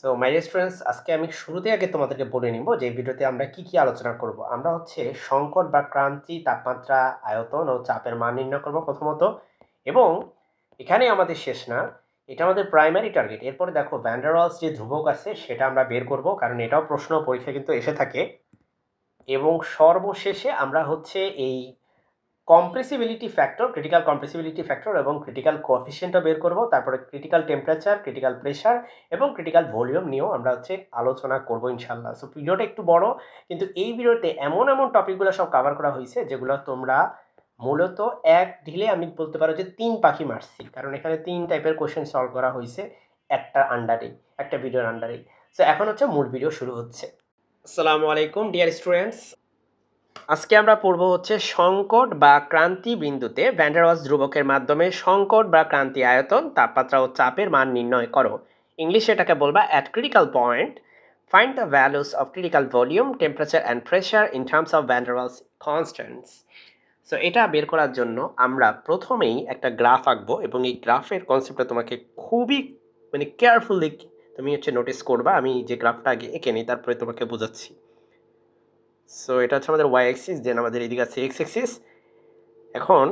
So my students, আজকে আমি শুরুতে আগে তোমাদেরকে বলে নিব যে এই ভিডিওতে আমরা কি কি আলোচনা করব। আমরা হচ্ছে সংকট বা ক্রান্তি, তাপমাত্রা, আয়তন ও চাপের মান নির্ণয় করব প্রথমত, এবং এখানে আমাদের শেষ না, এটা আমাদের প্রাইমারি টার্গেট। এরপরে দেখো ভ্যান ডার ওয়ালস যে ধ্রুবক আছে সেটা আমরা বের করব, কারণ এটাও প্রশ্ন পরীক্ষায় কিন্তু এসে থাকে। এবং সর্বশেষে আমরা হচ্ছে এই compressibility factor, critical compressibility factor এবং ক্রিটিক্যাল কোএফিসিয়েন্টও বের করব। তারপরে ক্রিটিক্যাল টেম্পারেচার, ক্রিটিক্যাল প্রেশার এবং ক্রিটিক্যাল ভলিউম নিয়েও আমরা হচ্ছে আলোচনা করব ইনশাল্লাহ। সো ভিডিওটা একটু বড়, কিন্তু এই ভিডিওতে এমন এমন টপিকগুলো সব কভার করা হয়েছে যেগুলো তোমরা মূলত এক ঢিলে, আমি বলতে পারো যে 3 পাখি মারছি, কারণ এখানে 3 টাইপের কোশ্চেন সলভ করা হয়েছে একটা আন্ডারেই, একটা ভিডিওর আন্ডারেই। সো এখন হচ্ছে মূল ভিডিও শুরু হচ্ছে। আসসালামু আলাইকুম ডিয়ার স্টুডেন্টস, আজকে আমরা পড়ব হচ্ছে সংকট বা ক্রান্তি বিন্দুতে ভ্যান ডার ওয়ালস ধ্রুবকের মাধ্যমে সংকট বা ক্রান্তি আয়তন, তাপমাত্রা ও চাপের মান নির্ণয় করো। ইংলিশে এটাকে বলবা at critical point find the values of critical volume, temperature and pressure in terms of van der Waals constants. So এটা বের করার জন্য আমরা প্রথমেই একটা গ্রাফ আঁকবো, এবং এই গ্রাফের কনসেপ্টটা তোমাকে খুবই কেয়ারফুলি তুমি হচ্ছে নোটিস করবা। আমি যে গ্রাফটা আগে এঁকে নিই, তারপরে তোমাকে বোঝাচ্ছি। সো এটা হচ্ছে আমাদের ওয়াই অ্যাক্সিস, দেন আমাদের এদিকে আছে এক্স অ্যাক্সিস। এখন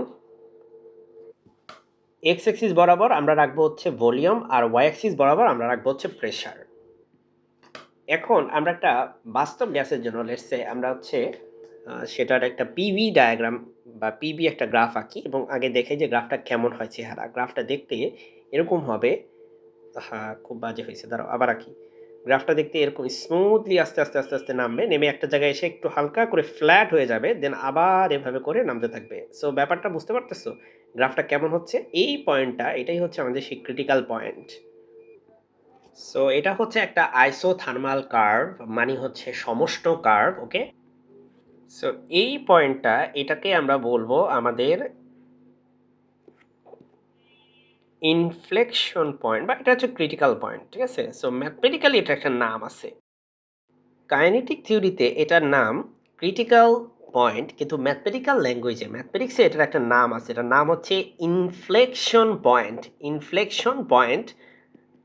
এক্স অ্যাক্সিস বরাবর আমরা রাখবো হচ্ছে ভলিউম, আর ওয়াই অ্যাক্সিস বরাবর আমরা রাখবো হচ্ছে প্রেশার। এখন আমরা একটা বাস্তব গ্যাসের জন্য লেটস সে আমরা হচ্ছে সেটার একটা পিভি ডায়াগ্রাম বা পিভি একটা গ্রাফ আঁকি, এবং আগে দেখে যে গ্রাফটা কেমন হয় চেহারা। গ্রাফটা দেখতে এরকম হবে। হ্যাঁ, খুব বাজে হয়েছে, দাঁড়াও আবার আঁকি। গ্রাফটা দেখতে এরকম স্মুথলি আস্তে আস্তে আস্তে আস্তে নামবে, নেমে একটা জায়গায় এসে একটু হালকা করে ফ্ল্যাট হয়ে যাবে, দেন আবার এভাবে করে নামতে থাকবে। সো ব্যাপারটা বুঝতে পারতেছো গ্রাফটা কেমন হচ্ছে? এই পয়েন্টটা, এটাই হচ্ছে আমাদের সেই ক্রিটিক্যাল পয়েন্ট। সো এটা হচ্ছে একটা আইসোথার্মাল কার্ভ, মানে হচ্ছে সমষ্ণ কার্ভ। ওকে, সো এই পয়েন্টটা, এটাকে আমরা বলবো আমাদের ইনফ্লেকশন পয়েন্ট, বা এটা হচ্ছে ক্রিটিক্যাল পয়েন্ট। ঠিক আছে, সো ম্যাথমেটিক্যালি এটা একটা নাম আছে। কাইনেটিক থিওরিতে এটার নাম ক্রিটিক্যাল পয়েন্ট, কিন্তু ম্যাথমেটিক্যাল ল্যাঙ্গুয়েজে, ম্যাথমেটিক্সে এটার একটা নাম আছে। এটার নাম হচ্ছে ইনফ্লেকশন পয়েন্ট। ইনফ্লেকশন পয়েন্ট,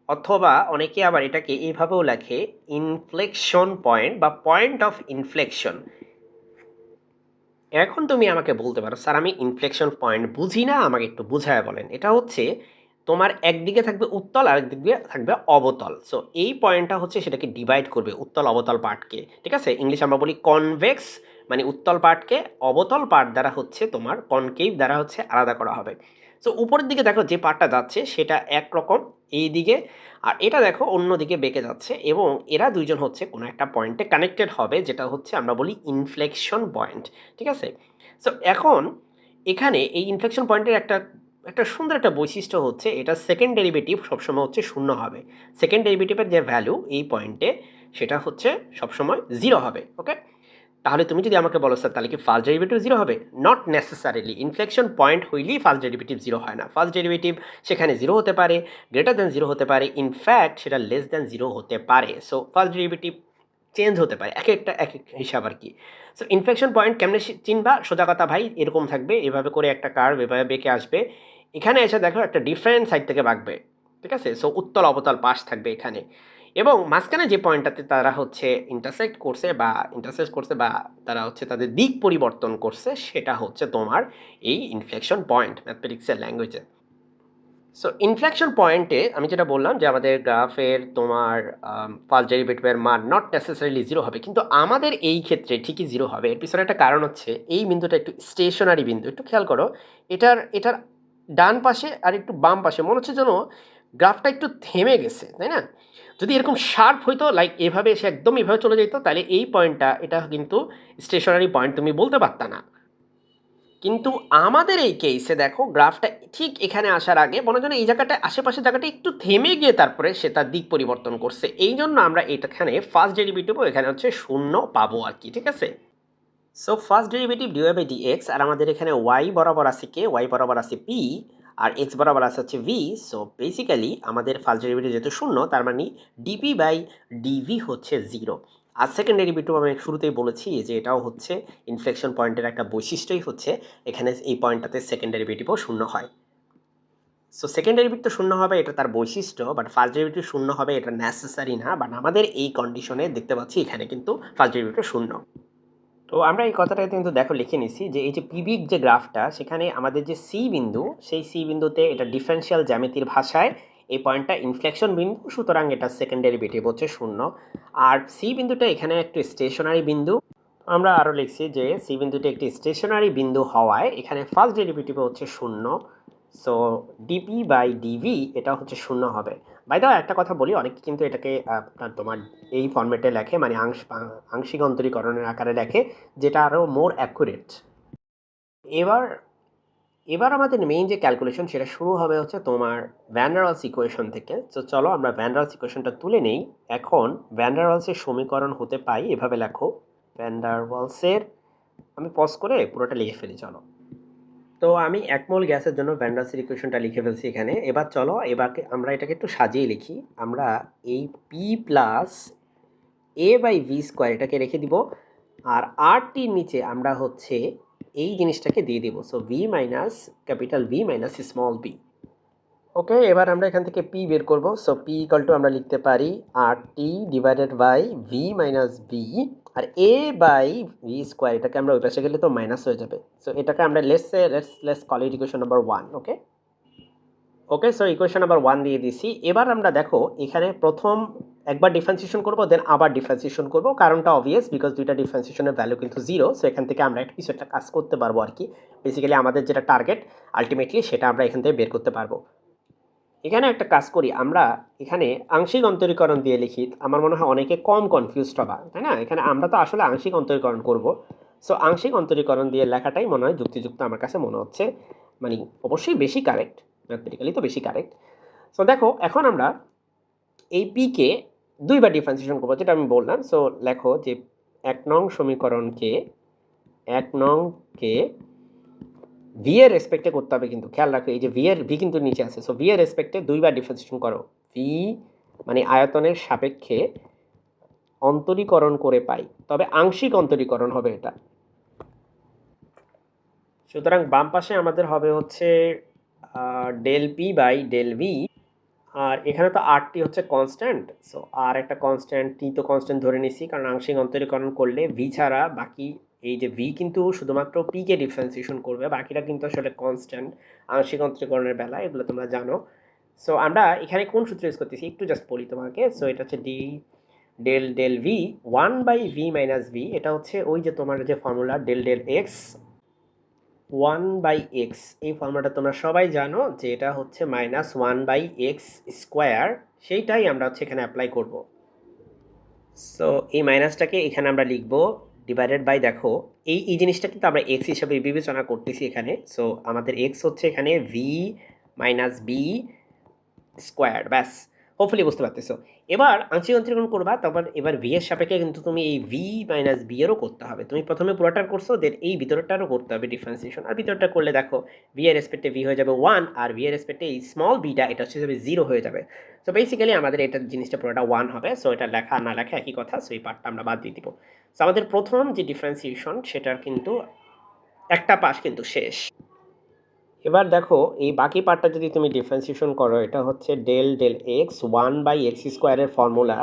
অথবা অনেকে আবার এটাকে এইভাবেও লেখে ইনফ্লেকশন পয়েন্ট বা পয়েন্ট অফ ইনফ্লেকশন। এখন তুমি আমাকে বলতে পারো, স্যার আমি ইনফ্লেকশন পয়েন্ট বুঝি না, আমাকে একটু বুঝায় বলেন। এটা হচ্ছে তোমার একদিকে থাকবে উত্তল, আর একদিকে থাকবে অবতল। সো এই পয়েন্টটা হচ্ছে সেটাকে ডিভাইড করবে উত্তল অবতল পার্টকে। ঠিক আছে, ইংলিশ আমরা বলি কনভেক্স, মানে উত্তল পার্টকে অবতল পার্ট দ্বারা হচ্ছে তোমার কনকেভ দ্বারা হচ্ছে আলাদা করা হবে। সো উপরের দিকে দেখো যে পার্টটা যাচ্ছে সেটা একরকম এই দিকে, আর এটা দেখো অন্যদিকে বেঁকে যাচ্ছে, এবং এরা দুইজন হচ্ছে কোনো একটা পয়েন্টে কানেক্টেড হবে, যেটা হচ্ছে আমরা বলি ইনফ্লেকশন পয়েন্ট। ঠিক আছে, সো এখন এখানে এই ইনফ্লেকশন পয়েন্টের একটা একটা সুন্দর একটা বৈশিষ্ট্য হচ্ছে এটা সেকেন্ড ডেরিভেটিভ সবসময় হচ্ছে শূন্য হবে। সেকেন্ড ডেরিভেটিভের যে ভ্যালু এই পয়েন্টে, সেটা হচ্ছে সবসময় জিরো হবে। ওকে, তাহলে তুমি যদি আমাকে বলো স্যার তাহলে কি ফার্স্ট ডেরিভেটিভ জিরো হবে? Not necessarily. ইনফ্লেকশন পয়েন্ট হইলেই ফার্স্ট ডেরিভেটিভ জিরো হয় না। ফার্স্ট ডেরিভেটিভ সেখানে জিরো হতে পারে, গ্রেটার দ্যান জিরো হতে পারে, ইনফ্যাক্ট সেটা লেস দ্যান জিরো হতে পারে। সো ফার্স্ট ডেরিভেটিভ চেঞ্জ হতে পারে, এক একটা এক এক হিসাব আর কি। সো ইনফ্লেকশন পয়েন্ট কেমনে চিনবা? সোজা কথা ভাই, এরকম থাকবে, এভাবে করে একটা কার্ভ এভাবে বেঁকে আসবে, এখানে এসে দেখো একটা ডিফারেন্ট সাইড থেকে বাঁকবে। ঠিক আছে, সো উত্তল অবতল পাশ থাকবে এখানে, এবং মাঝখানে যে পয়েন্টটাতে তারা হচ্ছে ইন্টারসেক্ট করছে বা তারা হচ্ছে তাদের দিক পরিবর্তন করছে, সেটা হচ্ছে তোমার এই ইনফ্লেকশন পয়েন্ট ম্যাথমেটিক্সের ল্যাঙ্গুয়েজে। সো ইনফ্লেকশন পয়েন্টে আমি যেটা বললাম যে আমাদের গ্রাফের তোমার ফার্স্ট ডেরিভেটিভের মান নট নেসেসারিলি জিরো হবে, কিন্তু আমাদের এই ক্ষেত্রে ঠিকই জিরো হবে। এর পিছনে একটা কারণ হচ্ছে এই বিন্দুটা একটু স্টেশনারি বিন্দু। একটু খেয়াল করো, এটার ডান পাশে আর একটু বাম পাশে মনে হচ্ছে যেন গ্রাফটা একটু থেমে গেছে, তাই না? যদি এরকম শার্প হইতো, লাইক এভাবে এসে একদম এভাবে চলে যেত, তাহলে এই পয়েন্টটা, এটা কিন্তু স্টেশনারি পয়েন্ট তুমি বলতে পারতা না। কিন্তু আমাদের এই কেসে দেখো গ্রাফটা ঠিক এখানে আসার আগে মনে হয় এই জায়গাটা, আশেপাশের জায়গাটা একটু থেমে গিয়ে তারপরে সে তার দিক পরিবর্তন করছে। এই জন্য আমরা এখানে ফার্স্ট ডেরিভেটিভও এখানে হচ্ছে শূন্য পাবো আর কি। ঠিক আছে, so first derivative D Y by D X, আর আমাদের এখানে ওয়াই বরাবর আছে কে? ওয়াই বরাবর আছে পি, আর এক্স বরাবর আছে হচ্ছে ভি। সো বেসিক্যালি আমাদের ফার্স্ট ডেরিভেটিভ যেহেতু শূন্য, তার মানে ডিপি বাই ডিভি হচ্ছে জিরো। আর সেকেন্ড ডেরিভেটিভ আমি শুরুতেই বলেছি যে এটাও হচ্ছে ইনফ্লেকশন পয়েন্টের একটা বৈশিষ্ট্যই হচ্ছে এখানে এই পয়েন্টটাতে সেকেন্ড ডেরিভেটিভও শূন্য হয়। সো সেকেন্ড ডেরিভেটিভ তো শূন্য হবে, এটা তার বৈশিষ্ট্য, বাট ফার্স্ট ডেরিভেটিভ শূন্য হবে এটা নেসেসারি না, বাট আমাদের এই কন্ডিশনে দেখতে পাচ্ছি এখানে কিন্তু ফার্স্ট ডেরিভেটিভ শূন্য। তো আমরা এই কথাটা কিন্তু দেখো লিখে নিছি যে এই যে পিভিক যে গ্রাফটা, সেখানে আমাদের যে সি বিন্দু, সেই সি বিন্দুতে এটা ডিফারেন্সিয়াল জ্যামিতির ভাষায় এই পয়েন্টটা ইনফ্লেকশন বিন্দু, সুতরাং এটা সেকেন্ড ডেরিভেটিভ হচ্ছে শূন্য। আর সি বিন্দুটা এখানে একটু স্টেশনারি বিন্দু, আমরা আরও লিখছি যে সি বিন্দুটি একটি স্টেশনারি বিন্দু হওয়ায় এখানে ফার্স্ট ডেরিভেটিভ হচ্ছে শূন্য। সো ডিপি বাই ডিভি এটা হচ্ছে শূন্য হবে। বাই দা একটা কথা বলি, অনেকে কিন্তু এটাকে তোমার এই ফর্মেটে লেখে, মানে আংশিক অন্তরীকরণের আকারে লেখে, যেটা আরও মোর অ্যাকুরেট। এবার এবার আমাদের মেইন যে ক্যালকুলেশন সেটা শুরু হবে হচ্ছে তোমার ভ্যান ডার ওয়ালস ইকুয়েশন থেকে। তো চলো আমরা ভ্যান ডার ওয়ালস ইকুয়েশনটা তুলে নেই। এখন ভ্যান ডার ওয়ালসের সমীকরণ হতে পাই এভাবে, লেখো ভ্যান ডার ওয়ালসের, আমি পজ করে পুরোটা লিখে ফেলি চলো। তো আমি 1 মোল গ্যাসের জন্য ভ্যান ডার ওয়ালসের ইকুয়েশনটা লিখে ফেলছি এখানে। এবার চলো আমরা এটাকে একটু সাজিয়ে লিখি। আমরা এই P plus A by V square এটাকে রেখে দিব, আর আর টির নিচে আমরা হচ্ছে এই জিনিসটাকে দিয়ে দিব। So V minus capital V minus small V. Okay, এবার আমরা এখান থেকে পি বের করব। সো পি ইকাল টু আমরা লিখতে পারি R T divided by V minus V, আর এ বাই ভি স্কোয়ার এটাকে আমরা ওই পাশে গেলে তো মাইনাস হয়ে যাবে। সো এটাকে আমরা let's call it equation number 1। Okay okay, so equation number 1 দিয়ে দিছি। এবার আমরা দেখো এখানে প্রথম একবার ডিফারেন্সিয়েশন করব, দেন আবার ডিফারেন্সিয়েশন করব। কারণটা অবভিয়াস, বিকজ দুইটা ডিফারেন্সিয়েশনের ভ্যালু কিন্তু 0। সো এখান থেকে আমরা কিছু একটা কাজ করতে পারবো আর কি। বেসিক্যালি আমাদের যেটা টার্গেট আলটিমেটলি সেটা আমরা এখান থেকে বের করতে পারবো। এখানে একটা কাজ করি, আমরা এখানে আংশিক অন্তরীকরণ দিয়ে লিখি। আমার মনে হয় অনেকে কম কনফিউজড হবা, তাই না? এখানে আমরা তো আসলে আংশিক অন্তরীকরণ করব। সো আংশিক অন্তরীকরণ দিয়ে লেখাটাই মনে হয় যুক্তিযুক্ত আমার কাছে মনে হচ্ছে, মানে অবশ্যই বেশি কারেক্ট, ম্যাথমেটিক্যালি তো বেশি কারেক্ট। সো দেখো এখন আমরা এই পিকে দুইবার ডিফারেন্সিয়েশন করবো, যেটা আমি বললাম। সো লেখো যে 1 নং সমীকরণকে 1 নংকে ভি এর রেসপেক্টে করতে হবে, কিন্তু খেয়াল রাখো এই যে ভি কিন্তু নিচে আছে। সো ভি এর রেসপেক্টে দুইবার ডিফারেন্সিয়েশন করো। ভি মানে আয়তনের সাপেক্ষে অন্তরীকরণ করে পাই, তবে আংশিক অন্তরীকরণ হবে এটা। সুতরাং বাম পাশে আমাদের হবে হচ্ছে del P by del V, আর এখানে তো আরটি হচ্ছে কনস্ট্যান্ট। সো আর একটা কনস্ট্যান্ট, টি তো কনস্ট্যান্ট ধরে নিছি, কারণ আংশিক অন্তরীকরণ করলে ভি ছাড়া বাকি এই যে ভি কিন্তু শুধুমাত্র পিকে ডিফারেন্সিয়েশন করবে, বাকিটা কিন্তু আসলে কনস্ট্যান্ট আংশিক অন্তরীকরণের বেলা, এগুলো তোমরা জানো। সো আমরা এখানে কোন সূত্র ইউজ করতেছি একটু জাস্ট বলি তোমাকে। সো এটা হচ্ছে D del del V 1/v minus V, এটা হচ্ছে ওই যে তোমার যে formula del del x 1/x, এই ফর্মুলাটা তোমরা সবাই জানো যে এটা হচ্ছে -1/x স্কোয়ার, সেইটাই আমরা হচ্ছে এখানে অ্যাপ্লাই করব। সো এই মাইনাসটাকে এখানে আমরা লিখব ডিভাইডেড বাই, দেখো এই জিনিসটা কিন্তু আমরা এক্স হিসাবে বিবেচনা করতেছি এখানে। সো আমাদের এক্স হচ্ছে এখানে ভি মাইনাস বি স্কোয়ার, ব্যাস, হোপফুলি বুঝতে পারতেছো। এবার আংশিক অন্তরীকরণ করবা, তারপর এবার ভি এর সাপেক্ষে কিন্তু তুমি এই ভি মাইনাস বি এরও করতে হবে। তুমি প্রথমে পুরোটার করছো, দেন এই ভিতরটারও করতে হবে ডিফারেন্সিয়েশন। আর ভিতরটা করলে দেখো ভি এর রেসপেক্টে ভি হয়ে যাবে 1, আর ভি এর রেসপেক্টে এই স্মল বিটা এটা হচ্ছে যাবে 0 হয়ে যাবে। সো বেসিক্যালি আমাদের এটা জিনিসটা পুরোটা 1 হবে। সো এটা লেখা না লেখা একই কথা, সো এই পার্টটা আমরা বাদ দিয়ে দিব। সো আমাদের প্রথম যে ডিফারেন্সিয়েশন সেটার কিন্তু একটা পাশ কিন্তু শেষ। এবার দেখো এই বাকি পার্টটা যদি তুমি ডিফারেন্সিয়েশন করো, এটা হচ্ছে ডেল ডেল এক্স 1/x স্কোয়ারের ফর্মুলা,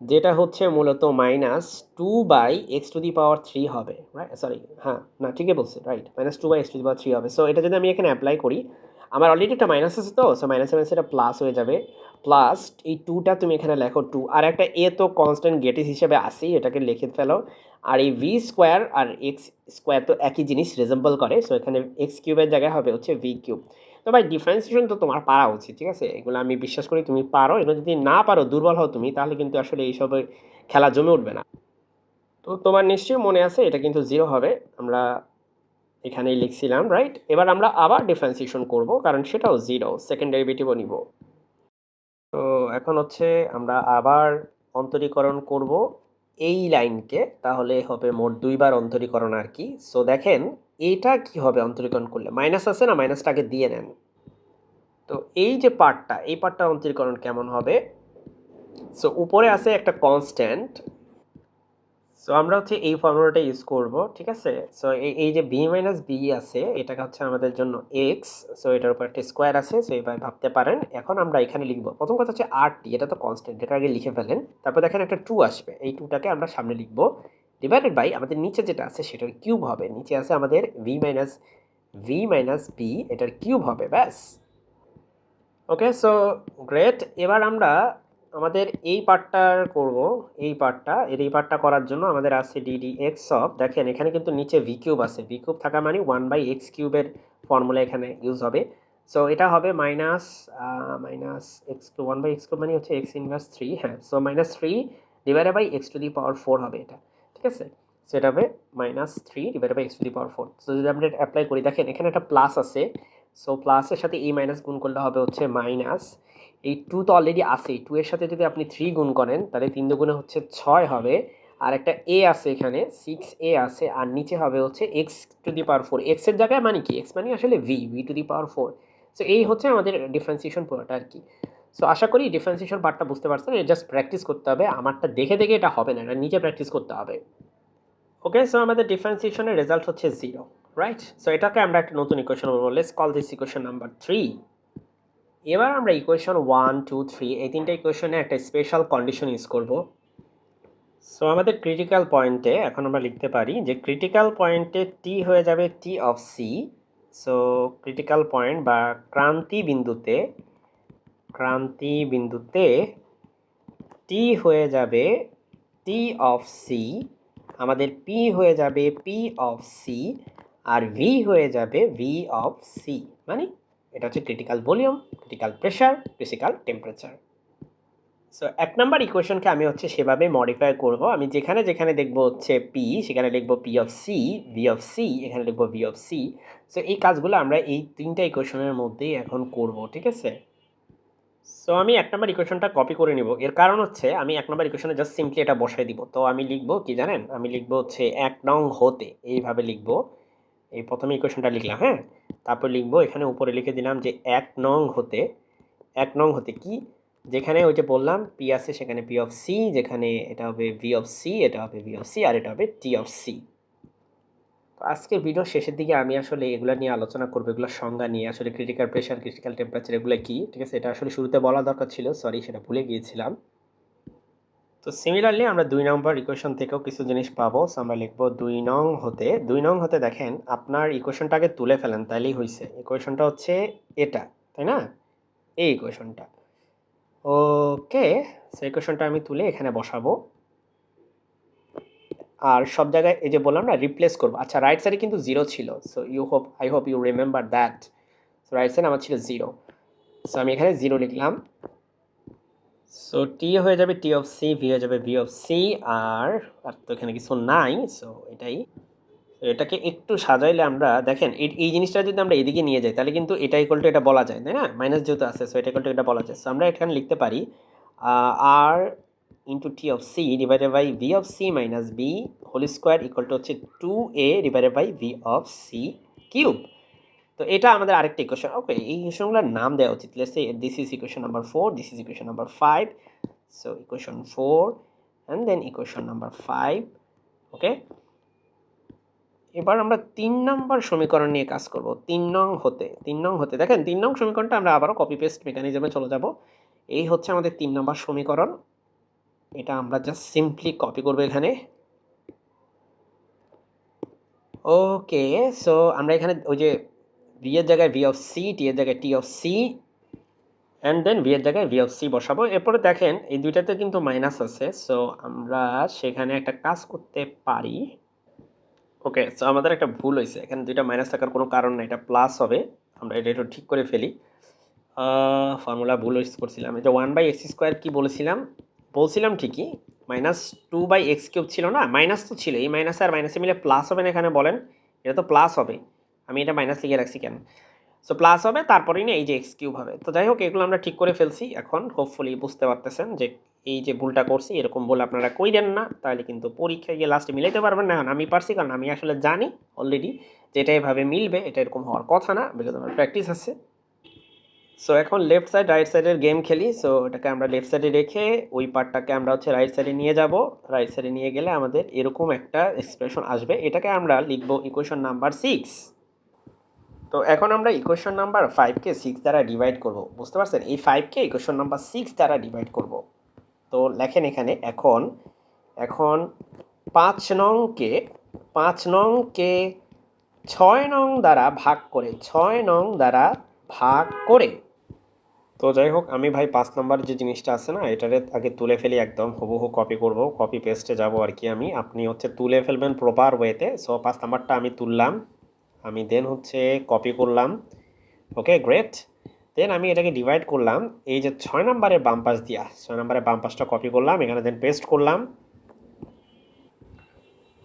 যেটা হচ্ছে মূলত -2/x⁻³ হবে, রাইট? সরি, হ্যাঁ, না ঠিকই বলছি, রাইট, -2/x⁻³ হবে। সো এটা যদি আমি এখানে অ্যাপ্লাই করি, আমার অলরেডি একটা মাইনাস আছে, তো সো মাইনাসে মাইনাসে এটা প্লাস হয়ে যাবে। প্লাস এই 2টা তুমি এখানে লেখো 2, আর একটা এ তো কনস্ট্যান্ট গেটিস হিসেবে আসেই, এটাকে লিখে ফেলো। আর এই ভি স্কোয়ার আর এক্স স্কোয়ার তো একই জিনিস রেজেম্বল করে, সো এখানে এক্স কিউবের জায়গায় হবে হচ্ছে ভি কিউব। তো ভাই ডিফারেন্সিয়েশন তো তোমার পারা উচিত, ঠিক আছে? এগুলো আমি বিশ্বাস করি তুমি পারো। এগুলো যদি না পারো, দুর্বল হও তুমি, তাহলে কিন্তু আসলে এইসবের খেলা জমে উঠবে না। তো তোমার নিশ্চয়ই মনে আছে এটা কিন্তু 0 হবে, আমরা এখানেই লিখছিলাম, রাইট? এবার আমরা আবার ডিফারেন্সিয়েশন করব, কারণ সেটাও 0, সেকেন্ড ডেরিভেটিভও নিব। তো এখন হচ্ছে আমরা আবার অন্তরীকরণ করব এই লাইনকে, তাহলে হবে মোট 2বার অন্তরীকরণ আর কি। সো দেখেন এটা কি হবে অন্তরীকরণ করলে, মাইনাস আছে না, মাইনাসটাকে দিয়ে নেন। তো এই যে পার্টটা, এই পার্টটার অন্তরীকরণ কেমন হবে? সো উপরে আছে একটা কনস্ট্যান্ট, সো সো আমরা হচ্ছে এই ফর্মুলাটা ইউজ করব, ঠিক আছে। সো এই যে বি মাইনাস বি আছে, এটাকে হচ্ছে আমাদের জন্য এক্স, সো এটার উপর একটা স্কোয়ার আছে, সো এইভাবে ভাবতে পারেন। এখন আমরা এখানে লিখব, প্রথম কথা হচ্ছে আর টি, এটা তো কনস্ট্যান্ট, এটাকে আগে লিখে ফেলেন। তারপর দেখেন একটা টু আসবে, এই টুটাকে আমরা সামনে লিখব, ডিভাইডেড বাই আমাদের নিচে যেটা আছে সেটার কিউব হবে। নিচে আছে আমাদের ভি মাইনাস বি, এটার কিউব হবে, ব্যাস। ওকে, সো গ্রেট। এবার আমরা আমাদের এই পার্টটা করব, এই পার্টটা করার জন্য আমাদের আছে ডিডি এক্স অফ, দেখেন এখানে কিন্তু নিচে ভি কিউব আছে, ভি কিউব থাকা মানে 1/x কিউবের ফর্মুলা এখানে ইউজ হবে। সো এটা হবে minus x cube, 1/x cube মানে হচ্ছে এক্স ইনভার্স 3, হ্যাঁ। সো -3 ডিভাইডেড বাই x⁴ হবে এটা, ঠিক আছে। সো এটা হবে -3 ডিভাইডেড বাই x⁴। সো যদি আমরা অ্যাপ্লাই করি, দেখেন এখানে একটা প্লাস আছে, সো প্লাসের সাথে এই মাইনাস গুণ করলে হবে হচ্ছে মাইনাস, এই 2 তো অলরেডি আছে, 2 এর সাথে যদি আপনি 3 গুণ করেন তাহলে 3 দুগুণে হচ্ছে 6 হবে, আর একটা এ আছে এখানে 6a আছে, আর নিচে হবে হচ্ছে x⁴। x এর জায়গায় মানে কি, x মানে আসলে v⁴। সো এই হচ্ছে আমাদের ডিফারেন্সিয়েশন পুরোটা আর কি। সো আশা করি ডিফারেন্সিয়েশন পার্টটা বুঝতে পারছেন, এটা জাস্ট প্র্যাকটিস করতে হবে, আমারটা দেখে দেখে এটা হবে না, এটা নিজে প্র্যাকটিস করতে হবে। ওকে, সো আমাদের ডিফারেন্সিয়েশনের রেজাল্ট হচ্ছে 0, রাইট। সো এটাকে আমরা একটা নতুন ইকুয়েশন বলবো, let's call this equation number 3। এবার আমরা ইকুয়েশন 1, 2, 3 এই তিনটা ইকুয়েশনে একটা স্পেশাল কন্ডিশন ইউজ করব। সো আমাদের ক্রিটিক্যাল পয়েন্টে এখন আমরা লিখতে পারি যে ক্রিটিক্যাল পয়েন্টে টি হয়ে যাবে T of C. So critical point বা ক্রান্তি বিন্দুতে টি হয়ে যাবে টি অফ সি, আমাদের পি হয়ে যাবে পি অফ সি, আর ভি হয়ে যাবে ভি অফ সি। মানে এটা হচ্ছে critical volume, critical pressure, critical temperature. So 1 number ইকুয়েশনকে আমি হচ্ছে সেভাবে মডিফাই করব, আমি যেখানে যেখানে দেখব হচ্ছে পি, সেখানে লিখব P of C, V of C, এখানে লিখব ভি অফ সি। সো এই কাজগুলো আমরা এই তিনটা ইকুয়েশনের মধ্যেই এখন করব, ঠিক আছে। সো আমি 1 নাম্বার ইকুয়েশনটা কপি করে নিব, এর কারণ হচ্ছে আমি 1 নাম্বার ইকুয়েশনে জাস্ট সিম্পলি এটা বসাই দিব। তো আমি লিখব কি জানেন, আমি লিখব হচ্ছে 1 নং হতে, এইভাবে লিখব। এই প্রথমে ইকুয়েশনটা লিখলাম, হ্যাঁ। তারপর লিখব এখানে উপরে লিখে দিলাম যে 1 নং হতে কি, যেখানে ওই যে বললাম পি আছে সেখানে পি অফ সি, যেখানে এটা হবে ভি অফ সি, এটা হবে ভি অফ সি, আর এটা হবে টি অফ সি। তো আজকের ভিডিও শেষের দিকে আমি আসলে এগুলো নিয়ে আলোচনা করবো, এগুলোর সংজ্ঞা নিয়ে, আসলে ক্রিটিক্যাল প্রেশার, ক্রিটিক্যাল টেম্পারেচার এগুলো কি, ঠিক আছে। এটা আসলে শুরুতে বলা দরকার ছিল, সরি সেটা ভুলে গিয়েছিলাম। তো সিমিলারলি আমরা 2 নম্বর ইকুয়েশন থেকেও কিছু জিনিস পাবো। সো আমরা লিখবো 2 নং হতে দেখেন আপনার ইকুয়েশনটাকে তুলে ফেলেন তাইলেই হয়েছে। ইকুয়েশনটা হচ্ছে এটা, তাই না, এই ইকুয়েশনটা। ওকে, সো ইকুয়েশনটা আমি তুলে এখানে বসাবো, আর সব জায়গায় এই যে বললাম না রিপ্লেস করবো। আচ্ছা, রাইট সাইডে কিন্তু 0 ছিল, so I hope you remember that. So right সাইডে আমার ছিল 0, সো আমি এখানে 0 লিখলাম। সো টি হয়ে যাবে টি অফ সি, ভি হয়ে যাবে ভি অফ সি, আর তো এখানে কিছু নাই, সো এটাই। এটাকে একটু সাজাইলে আমরা দেখেন এই জিনিসটা যদি আমরা এদিকে নিয়ে যাই তাহলে কিন্তু এটা ইকুয়াল টু এটা বলা যায়, তাই না, মাইনাস যেহেতু আছে, সো এটা ইকুয়াল টু এটা বলা যায়। সো আমরা এখানে লিখতে পারি R into T of C divided by V of C minus B whole square equal to হচ্ছে 2a divided by V of C cube. তো এটা আমাদের আরেকটা ইকুয়েশন। ওকে, এই ইকুয়েশনগুলোর নাম দেওয়া উচিত। Let's say this is equation number 4, this is equation number 5। So equation 4 and then equation number 5। Okay, এবার আমরা 3 নম্বর সমীকরণ নিয়ে কাজ করব। 3 নং হতে দেখেন 3 নং সমীকরণটা আমরা আবারও কপি পেস্ট মেকানিজমে চলে যাব। এই হচ্ছে আমাদের 3 নম্বর সমীকরণ, এটা আমরা জাস্ট সিম্পলি কপি করব এখানে। ওকে, সো আমরা এখানে ওই যে ভি এর জায়গায় ভি অফ সি, টি এর জায়গায় T of C, and then V এর জায়গায় ভি অফ সি বসাবো। এরপরে দেখেন এই দুইটাতে কিন্তু মাইনাস আছে, সো আমরা সেখানে একটা কাজ করতে পারি। ওকে, সো আমাদের একটা ভুল হয়েছে, এখানে দুইটা মাইনাস থাকার কোনো কারণ নেই, এটা প্লাস হবে। আমরা এটা একটু ঠিক করে ফেলি, ফর্মুলা ভুল ইউজ করছিলাম। এটা 1/x² কি বলছিলাম ঠিকই, -2/x³ ছিল না, মাইনাস তো ছিল, এই মাইনাস আর মাইনাসে মিলে প্লাস হবে না এখানে বলেন, এটা তো প্লাস হবে, আমি এটা মাইনাস লিখে রাখছি কেন। সো প্লাস হবে, তারপরেই না এই যে x³ হবে। তো যাই হোক, এগুলো আমরা ঠিক করে ফেলছি, এখন হোপফুলি বুঝতে পারতেছেন যে এই যে ভুলটা করছি এরকম ভুল আপনারা কইরেন না, তাহলে কিন্তু পরীক্ষায় গিয়ে লাস্টে মিলাইতে পারবেন না। এখন আমি পারছি কারণ আমি আসলে জানি অলরেডি যেটা এভাবে মিলবে, এটা এরকম হওয়ার কথা না, বিকজ আমার প্র্যাকটিস আছে। সো এখন লেফট সাইড রাইট সাইডের গেম খেলি। সো এটাকে আমরা লেফট সাইডে রেখে ওই পার্টটাকে আমরা হচ্ছে রাইট সাইডে নিয়ে যাব। রাইট সাইডে নিয়ে গেলে আমাদের এরকম একটা এক্সপ্রেশন আসবে, এটাকে আমরা লিখব ইকুয়েশন নাম্বার 6। তো এখন আমরা ইকুয়েশন নাম্বার 5কে 6 দ্বারা ডিভাইড করব। বুঝতে পারছেন, এই 5কে ইকুয়েশন নাম্বার 6 দ্বারা ডিভাইড করব। তো লেখেন এখানে এখন এখন 5 নংকে 6 নং দ্বারা ভাগ করে 6 নং দ্বারা ভাগ করে। তো যাই হোক, আমি ভাই 5 নম্বর যে জিনিসটা আছে না, এটারে আগে তুলে ফেলি, একদম হুবহু কপি করব, কপি পেস্টে যাব আর কি। আপনি হচ্ছে তুলে ফেলবেন প্রপার ওয়েতে। সো 5 নম্বরটা আমি তুললাম, আমি দেন হচ্ছে কপি করলাম। Okay great. দেন আমি এটাকে ডিভাইড করলাম এই যে 6 নম্বরের বাম পাশ দিয়া, 6 নম্বরের বাম পাশটা কপি করলাম, এখানে দেন পেস্ট করলাম।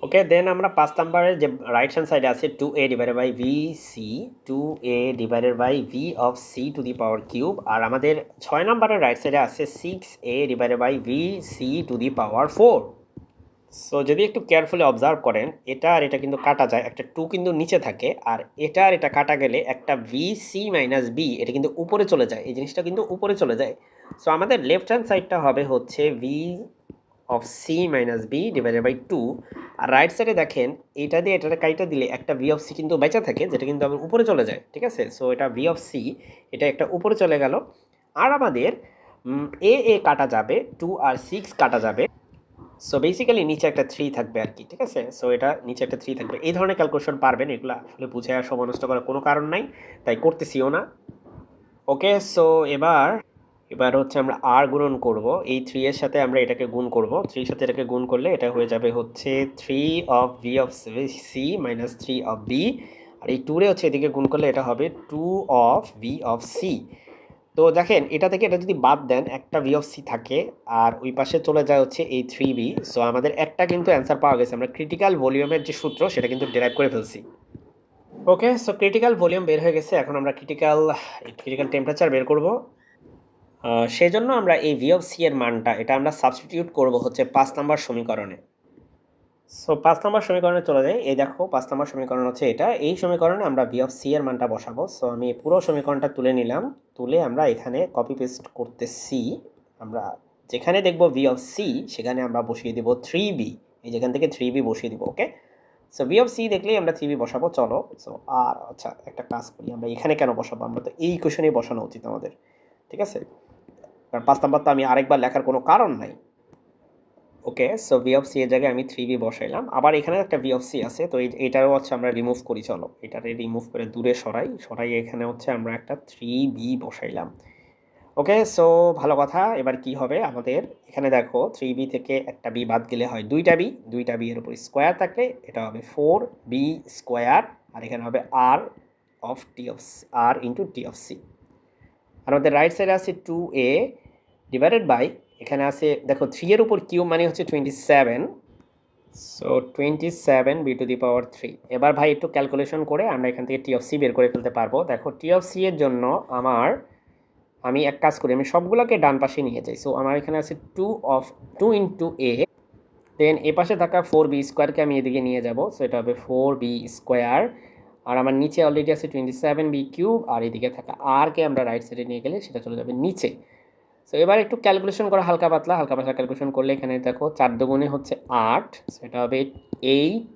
ওকে দেন আমরা 5 নম্বরের যে রাইট হ্যান্ড সাইডে আছে 2a divided by V C, 2a divided by V of C to the power cube. আর আমাদের 6 নম্বরের রাইট সাইডে আছে 6a divided by V C to the power 4। So যদি একটু কেয়ারফুলি অবজার্ভ করেন, এটা আর এটা কিন্তু কাটা যায়, একটা 2 কিন্তু নিচে থাকে, আর এটা আর এটা কাটা গেলে একটা ভি সি মাইনাস বি এটা কিন্তু উপরে চলে যায়, এই জিনিসটা কিন্তু উপরে চলে যায়। সো আমাদের লেফট হ্যান্ড সাইডটা হবে হচ্ছে V of C minus B divided by 2। আর রাইট সাইডে দেখেন এটা দিয়ে এটা কাইটা দিলে একটা ভি অফ সি কিন্তু বেঁচে থাকে, যেটা কিন্তু আবার উপরে চলে যায়, ঠিক আছে। সো এটা ভি অফ সি, এটা একটা উপরে চলে গেল। আর আমাদের এ কাটা যাবে, 2 আর 6 কাটা যাবে। সো বেসিক্যালি নিচে একটা 3 থাকবে আর কি, ঠিক আছে। সো এটা নিচে একটা 3 থাকবে। এই ধরনের ক্যালকুলেশন পারবেন, এগুলো আসলে বুঝে আর সময় নষ্ট করার কোনো কারণ নাই, তাই করতেছিও না। ওকে সো এবার হচ্ছে আমরা আর গুণন করব, এই 3 এর সাথে আমরা এটাকে গুণ করব, 3 এর সাথে এটাকে গুণ করলে এটা হয়ে যাবে হচ্ছে 3 of V of C minus 3 of B. আর এই 2 রে হচ্ছে এদিকে গুণ করলে এটা হবে 2 অফ ভি অফ সি। তো দেখেন এটা থেকে এটা যদি বাদ দেন একটা ভি অফ সি থাকে, আর ওই পাশে চলে যায় হচ্ছে এই 3b। সো আমাদের একটা কিন্তু অ্যান্সার পাওয়া গেছে, আমরা ক্রিটিক্যাল ভলিউমের যে সূত্র সেটা কিন্তু ডেরাইভ করে ফেলছি। ওকে সো ক্রিটিক্যাল ভলিউম বের হয়ে গেছে, এখন আমরা ক্রিটিক্যাল টেম্পারেচার বের করব। সেই জন্য আমরা এই ভি অফ সি এর মানটা এটা আমরা সাবস্টিটিউট করব হচ্ছে 5 নম্বর সমীকরণে। সো 5 নম্বর সমীকরণে চলে যাই। এই দেখো 5 নম্বর সমীকরণ হচ্ছে এটা, এই সমীকরণে আমরা ভি অফ সি এর মানটা বসাবো। সো আমি পুরো সমীকরণটা তুলে নিলাম, তুলে আমরা এখানে কপি পেস্ট করতেছি। আমরা যেখানে দেখব ভি অফ সি সেখানে আমরা বসিয়ে দিব 3b, এই যেখান থেকে 3b বসিয়ে দিব। Okay so V of C দেখলেই আমরা 3b বসাবো, চলো। সো আর আচ্ছা একটা কাজ করি, আমরা এখানে কেন বসাবো, আমরা তো এই ইকুয়েশনেই বসানো উচিত আমাদের, ঠিক আছে। কারণ 5 নম্বর তো আমি আরেকবার লেখার কোনো কারণ নাই। Okay so V of C এর জায়গায় আমি 3b বসাইলাম, আবার এখানে একটা ভি অফ সি আছে, তো এইটারও হচ্ছে আমরা রিমুভ করি, চলো এটারে রিমুভ করে দূরে সরাই এখানে হচ্ছে আমরা একটা 3b বসাইলাম। ওকে সো ভালো কথা। এবার কি হবে আমাদের, এখানে দেখো 3b থেকে একটা বি বাদ গেলে হয় দুইটা বি এর উপর স্কোয়ার থাকলে এটা হবে 4b স্কোয়ার, আর এখানে হবে R of T of R into T of C. আর আমাদের রাইট সাইডে আছে 2a ডিভাইডেড বাই, এখানে আছে দেখো 3 এর উপর কিউব মানে হচ্ছে 27। সো 27 বি টু দি পাওয়ার 3। এবার ভাই একটু ক্যালকুলেশন করে আমরা এখান থেকে টি অফ সি বের করে ফেলতে পারবো। দেখো টি অফ সি এর জন্য আমি এক কাজ করি, আমি সবগুলোকে ডান পাশে নিয়ে যাই। সো আমার এখানে আছে 2 ইন্টু এ, দেন এ পাশে থাকা 4b স্কোয়ারকে আমি এদিকে নিয়ে যাব। সো এটা হবে 4b স্কোয়ার, আর আমার নিচে অলরেডি আছে 27b কিউব, আর এদিকে থাকা আরকে আমরা রাইট সাইডে নিয়ে গেলে সেটা চলে যাবে নিচে। সো এবার একটু ক্যালকুলেশন করা হালকা পাতলা ক্যালকুলেশন করলে এখানে দেখো 4 দুগুণে হচ্ছে 8, সেটা হবে 8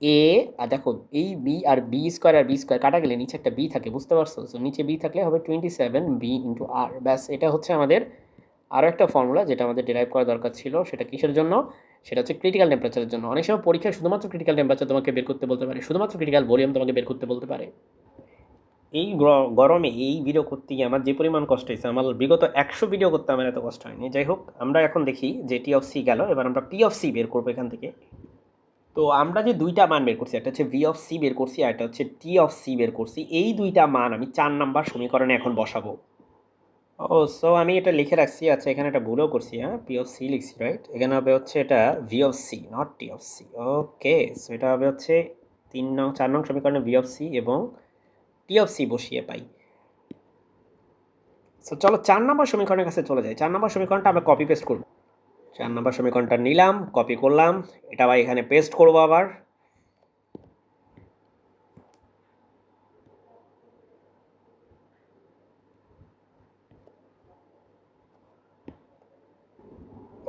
এ। আর দেখো এই বি আর বি স্কোয়ার কাটা গেলে নিচে একটা বি থাকে, বুঝতে পারছো। সো নিচে বি থাকলে হবে 27b ইন্টু আর, ব্যাস এটা হচ্ছে আমাদের আরও একটা ফর্মুলা যেটা আমাদের ডেরাইভ করা দরকার ছিল। সেটা কিসের জন্য, সেটা হচ্ছে ক্রিটিক্যাল টেম্পারেচারের জন্য। অনেক সময় পরীক্ষায় শুধুমাত্র ক্রিটিক্যাল টেম্পারেচার তোমাকে বের করতে বলতে পারে, শুধুমাত্র ক্রিটিক্যাল ভলিউম তোমাকে বের করতে বলতে পারে। এই গরমে এই ভিডিও করতে গিয়ে আমার যে পরিমাণ কষ্ট হয়েছে, আমার বিগত 100 ভিডিও করতে আমার এত কষ্ট হয়নি। যাই হোক, আমরা এখন দেখি যে টি অফ সি গেল, এবার আমরা পি অফ সি বের করবো এখান থেকে। তো আমরা যে দুইটা মান বের করছি, একটা হচ্ছে ভি অফ সি বের করছি, আর একটা হচ্ছে টি অফ সি বের করছি। এই দুইটা মান আমি 4 নম্বর সমীকরণে এখন বসাবো। ও সো আমি এটা লিখে রাখছি, আচ্ছা এখানে একটা ভুলও করছি, হ্যাঁ পি অফ সি লিখছি রাইট, এখানে হবে হচ্ছে এটা V of C not T of C. Okay so এটা হবে হচ্ছে 4 নং সমীকরণে ভি অফ সি এবং টি অফ সি বসিয়ে পাই। সো চলো 4 নম্বর সমীকরণের কাছে চলে যাই। 4 নম্বর সমীকরণটা আমরা কপি পেস্ট করব। 4 নম্বর সমীকরণটা নিলাম, কপি করলাম, এটা আবার এখানে পেস্ট করবো আবার।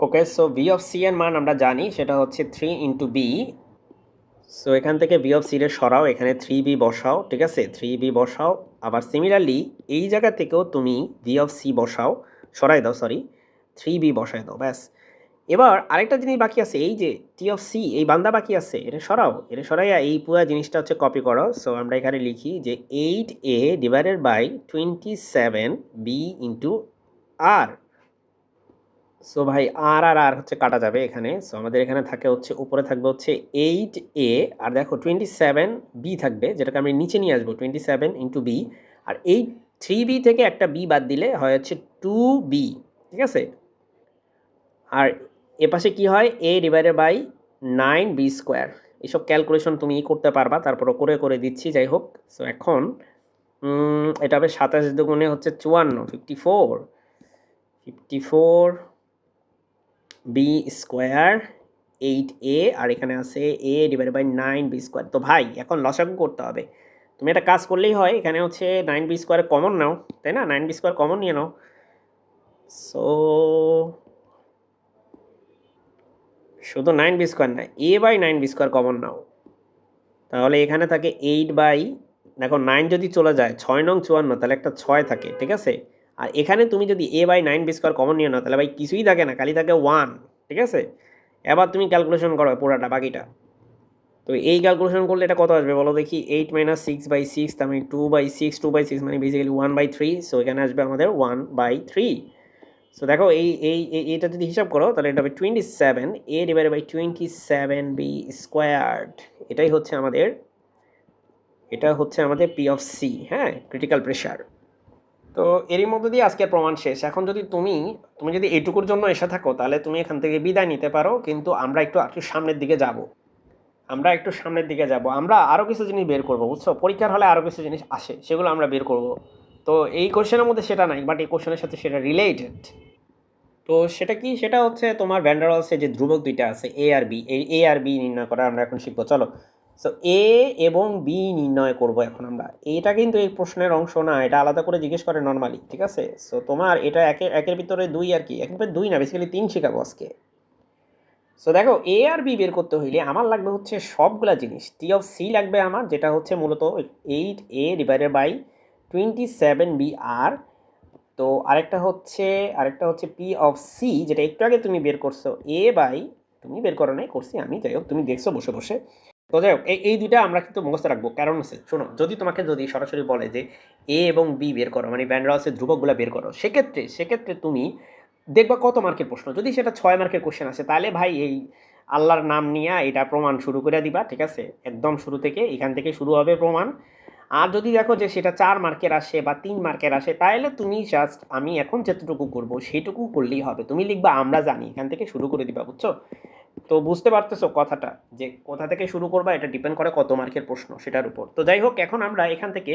ওকে, সো ভি অফ সি এর মান আমরা জানি সেটা হচ্ছে 3 ইন্টু বি। সো এখান থেকে ভি অফ সি রে সরাও, এখানে 3b বসাও, ঠিক আছে, 3b বসাও। আবার সিমিলারলি এই জায়গা থেকেও তুমি ভি অফ সি বসাও, সরাই দাও, সরি, 3b বসাই দাও, ব্যাস। এবার আরেকটা জিনিস বাকি আছে, এই যে টি অফ সি, এই বান্দা বাকি আছে, এটা সরাও, এটা সরাইয়া এই পুরো জিনিসটা হচ্ছে কপি করো। সো আমরা এখানে লিখি যে 8a divided by 27b into R. So ভাই আর আর আর হচ্ছে কাটা যাবে এখানে। সো আমাদের এখানে থাকে হচ্ছে উপরে থাকবে হচ্ছে 8a, আর দেখো 27b থাকবে, যেটাকে আমি নিচে নিয়ে আসবো 27 ইন্টু বি। আর এই 3b থেকে একটা বি বাদ দিলে হয় হচ্ছে 2b, ঠিক আছে। আর এপাশে কি হয়, a divided by 9b square. এইসব ক্যালকুলেশন তুমি করতে পারবা, তারপরও করে করে দিচ্ছি, যাই হোক। সো এখন এটা হবে 27 দুগুণে হচ্ছে 54, 54 বি স্কোয়ার 8a, আর এখানে আছে a divided by 9b square. তো ভাই এখন লসাগু করতে হবে, তুমি একটা কাজ করলেই হয়, এখানে হচ্ছে 9b স্কোয়ার কমন নাও, তাই না, 9b স্কোয়ার কমন নিয়ে নাও। সো শুধু 9b স্কোয়ার না, a by 9b square common নাও, তাহলে এখানে থাকে 8 বাই, দেখো 9 যদি চলে যায় 6 নং 54, তাহলে একটা 6 থাকে, ঠিক আছে। আর এখানে তুমি যদি a by 9b square common নিয়ে নাও, তাহলে ভাই কিছুই থাকে না, খালি থাকে 1, ঠিক আছে। এবার তুমি ক্যালকুলেশন করো পুরাটা বাকিটা। তো এই ক্যালকুলেশন করলে এটা কত আসবে বলো দেখি, 8 মাইনাস 6/6, তার মানে 2/6, 2/6 মানে বেসিক্যালি 1/3। সো এখানে আসবে আমাদের 1/3। সো দেখো এইটা যদি হিসাব করো তাহলে এটা হবে 27 a divided by 27b squared. এটাই হচ্ছে আমাদের, এটা হচ্ছে আমাদের পি অফ সি, হ্যাঁ, ক্রিটিক্যাল প্রেশার। তো এরই মধ্যে দিয়ে আজকের প্রমাণ শেষ। এখন যদি তুমি যদি এটুকুর জন্য এসে থাকো, তাহলে তুমি এখান থেকে বিদায় নিতে পারো, কিন্তু আমরা একটু সামনের দিকে যাব, আমরা আরও কিছু জিনিস বের করবো, বুঝছো, পরীক্ষার হলে আরও কিছু জিনিস আসে, সেগুলো আমরা বের করব। তো এই কোশ্চেনের মধ্যে সেটা নাই, বাট এই কোশ্চেনের সাথে সেটা রিলেটেড। তো সেটা কি, সেটা হচ্ছে তোমার ভ্যান ডার ওয়ালসে যে ধ্রুবক দুইটা আছে এ আর বি, এই এ আর বি নির্ণয় করা আমরা এখন শিখবো, চলো। সো এ এবং বি নির্ণয় করব এখন আমরা। এটা কিন্তু এই প্রশ্নের অংশ না, এটা আলাদা করে জিজ্ঞেস করে নর্মালি, ঠিক আছে। সো তোমার এটা একের ভিতরে দুই, আর কি একের ভিতরে দুই না, বেসিক্যালি 3 শেখাবো আজকে। সো দেখো এ আর বি বের করতে হইলে আমার লাগবে হচ্ছে সবগুলা জিনিস। টি অফ সি লাগবে আমার, যেটা হচ্ছে মূলত 8a ডিভাইডেড বাই 27b আর। তো আরেকটা হচ্ছে পি অফ সি, যেটা একটু আগে তুমি বের করছো, এ বাই, তুমি বের করো নাই, করছি আমি, যাই হোক তুমি দেখছো বসে বসে। তো যাই হোক এই দুইটা আমরা কিন্তু মুখস্থ রাখবো, কারণ আছে শোনো, যদি সরাসরি বলে যে এ এবং বি বের করো, মানে ভ্যান ডার ওয়ালসের ধ্রুবকগুলো বের করো, সেক্ষেত্রে তুমি দেখবা কত মার্কের প্রশ্ন। যদি সেটা 6 মার্কের কোশ্চেন আসে, তাহলে ভাই এই আল্লাহর নাম নিয়ে এটা প্রমাণ শুরু করে দিবা, ঠিক আছে, একদম শুরু থেকে, এখান থেকে শুরু হবে প্রমাণ। আর যদি দেখো যে সেটা 4 মার্কের আসে বা 3 মার্কের আসে, তাহলে তুমি জাস্ট আমি এখন যেতটুকু করব সেইটুকু করলেই হবে, তুমি লিখবা আমরা জানি, এখান থেকে শুরু করে দিবা, বুঝছো। তো বুঝতে পারতেছো কথাটা, যে কোথা থেকে শুরু করবা এটা ডিপেন্ড করে কত মার্কের প্রশ্ন সেটার উপর। তো যাই হোক, এখন আমরা এখান থেকে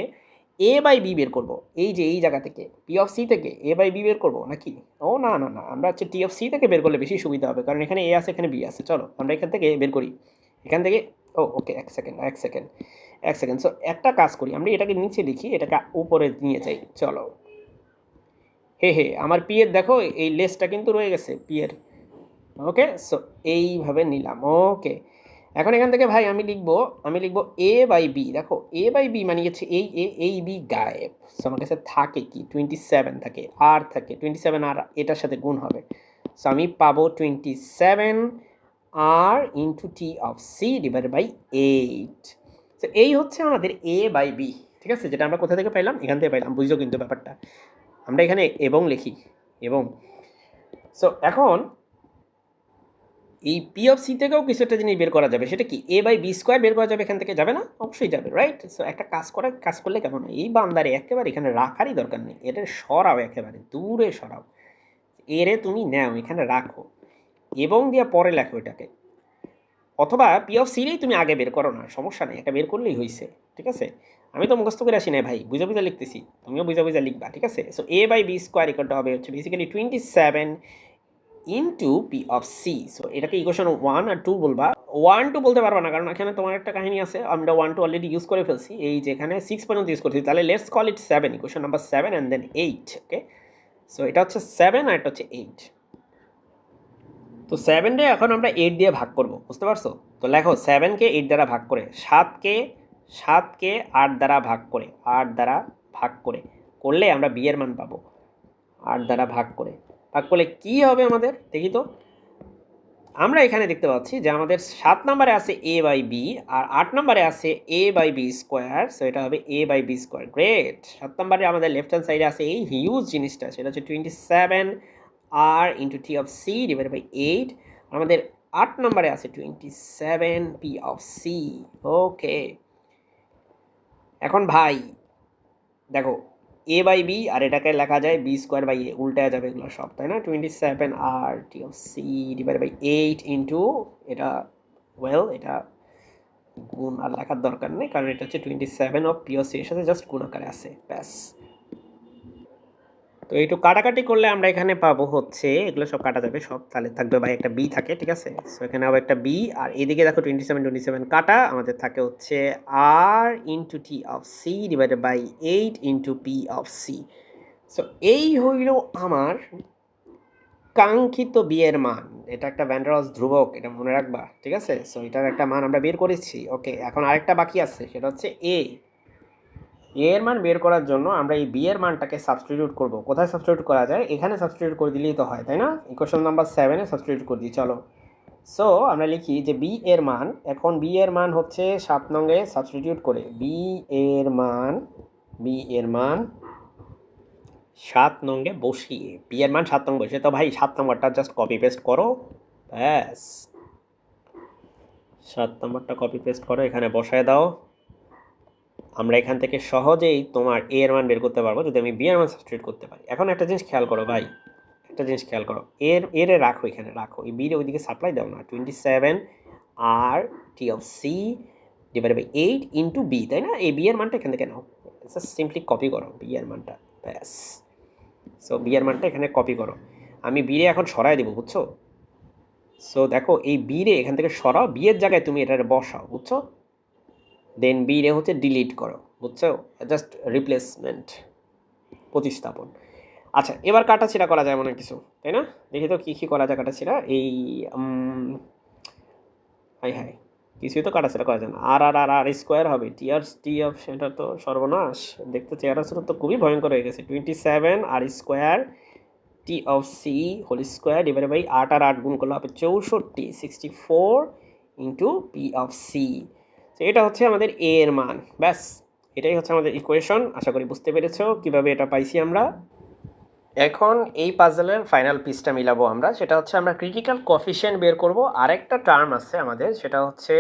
এ বাই বি বের করবো, এই যে এই জায়গা থেকে পি অফ সি থেকে এ বাই বি বের করবো নাকি, ও না না না, আমরা হচ্ছে টি অফ সি থেকে বের করলে বেশি সুবিধা হবে, কারণ এখানে এ আছে এখানে বি আছে। চলো আমরা এখান থেকে বের করি, এখান থেকে, ও ওকে, এক সেকেন্ড। সো একটা কাজ করি, আমরা এটাকে নিচে লিখি, এটাকে উপরে নিয়ে যাই, চলো। হে আমার পি এর দেখো এই লেসটা কিন্তু রয়ে গেছে পি এর, ওকে। সো এইভাবে নিলাম, ওকে। এখন এখান থেকে ভাই আমি লিখবো এ বাই বি। দেখো এ বাই বি মানে হচ্ছে এই বি গায়েব। সো আমার কাছে থাকে কি 27 থাকে, আর থাকে 27, আর এটার সাথে গুণ হবে। সো আমি পাবো 27 R into T of C divided by 8। So এই হচ্ছে আমাদের এ বাই বি, ঠিক আছে, যেটা আমরা কোথা থেকে পাইলাম, এখান থেকে পাইলাম, বুঝছো কিন্তু ব্যাপারটা। আমরা এখানে এবং লিখি, এবং। সো এখন এই পি অফ সি থেকেও কিছু একটা জিনিস বের করা যাবে, সেটা কি এ বাই বি স্কোয়ার বের করা যাবে এখান থেকে, যাবে না, অবশ্যই যাবে, রাইট। সো একটা কাজ করলে কেমন হয়, এই বান্দারে একেবারে এখানে রাখারই দরকার নেই, এটা সরাও, একেবারে দূরে সরাও, এরে তুমি নাও এখানে রাখো, এবং দিয়ে পরে লেখো এটাকে, অথবা পি অফ সিরেই তুমি আগে বের করো না, সমস্যা নেই, এটা বের করলেই হয়েছে, ঠিক আছে। আমি তো মুখস্থ করে আসি না ভাই, বুঝা লিখতেছি, তুমিও বুঝা লিখবা, ঠিক আছে। So A by B square equal হবে হচ্ছে basically 27 into P of C. So এটাকে ইকুয়েশন 1 আর 2 বলবা, 1 2 বলতে পারবা না, কারণ এখানে তোমার একটা কাহিনী আছে, আমরা 1 2 অলরেডি ইউজ করে ফেলছি, এই যেখানে 6 পর্যন্ত ইউজ করছি, তাহলে let's call it 7, equation number 7 and then 8, okay. So এটা হচ্ছে 7 আর এটা হচ্ছে 8। তো 7 রে এখন আমরা 8 দিয়ে ভাগ করব, বুঝতে পারছো? তো লেখো 7 কে 8 দ্বারা ভাগ করে, 7 কে 8 দ্বারা ভাগ করে, 8 দ্বারা ভাগ করে করলে আমরা বি এর মান পাবো। 8 দ্বারা ভাগ করলে কি হবে আমাদের দেখি তো। আমরা এখানে দেখতে পাচ্ছি যে আমাদের 7 নম্বরে আছে a বাই বি আর 8 নম্বরে আছে a by B square, so এটা হবে a by B square. Great. 7 নম্বরে আমাদের লেফট হ্যান্ড সাইডে আছে এই হিউজ জিনিসটা, সেটা হচ্ছে 27 r into T of C divided by 8। আমাদের 8 নম্বরে আছে 27 পি অফ সি। ওকে, এখন ভাই দেখো এ বাই বি আর এটাকে লেখা যায় বি স্কোয়ার বাই এ, উল্টায় যাবে এগুলো সব, তাই না? 27 R T of C divide by 8 into এটা, ওয়েল এটা গুণ আর লেখার দরকার নেই, কারণ এটা হচ্ছে 27 অফ পি অফ সি এর সাথে জাস্ট গুণ আকারে আছে, ব্যাস। তো এইটু কাটাকাটি করলে আমরা এখানে পাবো হচ্ছে, এগুলো সব কাটা যাবে সব, তাহলে থাকবে ভাই একটা বি থাকে, ঠিক আছে? সো এখানে আবার একটা বি, আর এদিকে দেখো 27 কাটা, আমাদের থাকে হচ্ছে R into T of C divided by 8 into P of C. So এই হইল আমার কাঙ্ক্ষিত বি এর মান। এটা একটা ভ্যান ডার ওয়ালস ধ্রুবক, এটা মনে রাখবা, ঠিক আছে? সো এটার একটা মান আমরা বের করেছি। ওকে, এখন আরেকটা বাকি আছে, সেটা হচ্ছে এ এর মান বের করার জন্য আমরা এই বি এর মানটাকে সাবস্টিটিউট করব। কোথায় সাবস্টিটিউট করা যায়? এখানে সাবস্টিটিউট করে দিলেই তো হয়, তাই না? ইকুয়েশন নাম্বার 7-এ সাবস্টিটিউট করে দিই, চলো। সো আমরা লিখি যে বি এর মান, এখন বি এর মান হচ্ছে 7 নংয়ে সাবস্টিটিউট করে বি এর মান 7 নংয়ে বসিয়ে, বি এর মান 7 নং বসিয়ে, তো ভাই 7 নম্বরটা জাস্ট কপি পেস্ট করো, ব্যাস। 7 নম্বরটা কপি পেস্ট করো, এখানে বসায় দাও। আমরা এখান থেকে সহজেই তোমার এ এর মান বের করতে পারবো যদি আমি বি এর মান সাবস্টিটিউট করতে পারি। এখন একটা জিনিস খেয়াল করো ভাই, একটা জিনিস খেয়াল করো, এর রাখো, এখানে রাখো, এই বির ওইদিকে সাপ্লাই দাও না। 27 R T of C divided by 8 into B, তাই না? এই বি এর মানটা এখান থেকে নাও, সিম্পলি কপি করো বি এর মানটা, ব্যাস। সো বি এর মানটা এখানে কপি করো, আমি বি রে এখন সরাই দেবো, বুঝছো? সো দেখো এই বি রে এখান থেকে সরাও, বি এর জায়গায় তুমি এটা বসাও, বুঝছো? দেন বি রে হচ্ছে ডিলিট করো, বুঝছো? জাস্ট রিপ্লেসমেন্ট, প্রতিস্থাপন। আচ্ছা, এবার কাটাছেঁড়া করা যায় মনে কিছু, তাই না? দেখি তো কী কী করা যায় কাটাছেঁড়া। এই হাই হাই, কিছুই তো কাটাছেঁড়া করা যায় না। আর আর আর আর স্কোয়ার হবে, টি অফ সেটা তো সর্বনাশ, দেখতে চেহারা স্বরূপ তো খুবই ভয়ঙ্কর হয়ে গেছে। 27 R square T of C whole square divided by 8 আর 8 গুণ করলে হবে 64, 64 ইন্টু পি অফ সি। তো এটা হচ্ছে আমাদের এ এর মান, ব্যাস। এটাই হচ্ছে আমাদের ইকুয়েশন। আশা করি বুঝতে পেরেছো কীভাবে এটা পাইছি আমরা। এখন এই পাজলের ফাইনাল পিসটা মিলাবো আমরা, সেটা হচ্ছে আমরা ক্রিটিক্যাল কোএফিসিয়েন্ট বের করব। আরেকটা টার্ম আছে আমাদের, সেটা হচ্ছে